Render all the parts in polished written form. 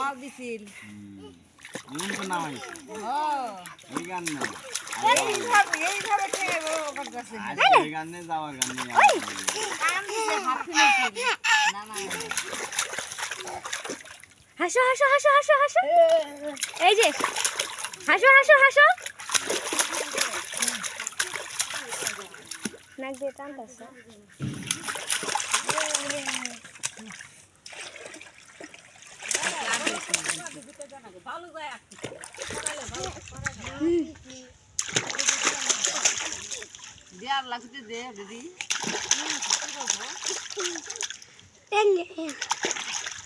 মাল দিছিল নুন তো নামাই এই গান না এইভাবে খেয়ে করতেছে এই গানে যাওয়ার গান নেই কাম দিছে হাত ফেলেছিল না না হাসো হাসো হাসো হাসো হাসো এই যে হাসো হাসো হাসো নাক দিয়ে টানতেছে দেয়ার লাগতে দে দিদি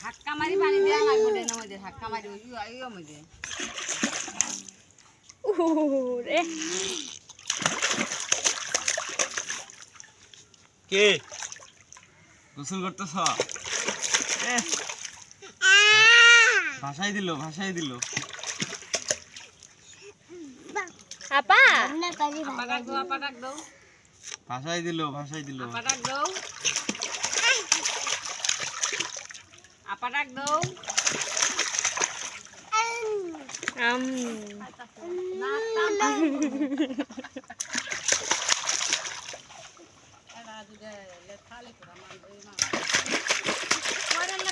ধাক্কা মারি পানি দেয়া লাগবে না মধ্যে ধাক্কা মারি ওই মধ্যে রে কে গোসল করতেছ ভাষাই দিল আপা আপা ডাক দাও ভাষাই দিল আপা ডাক দাও আপা ডাক দাও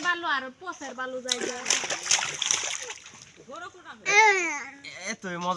বালু আর পোষের বালু যাই এ তো মজা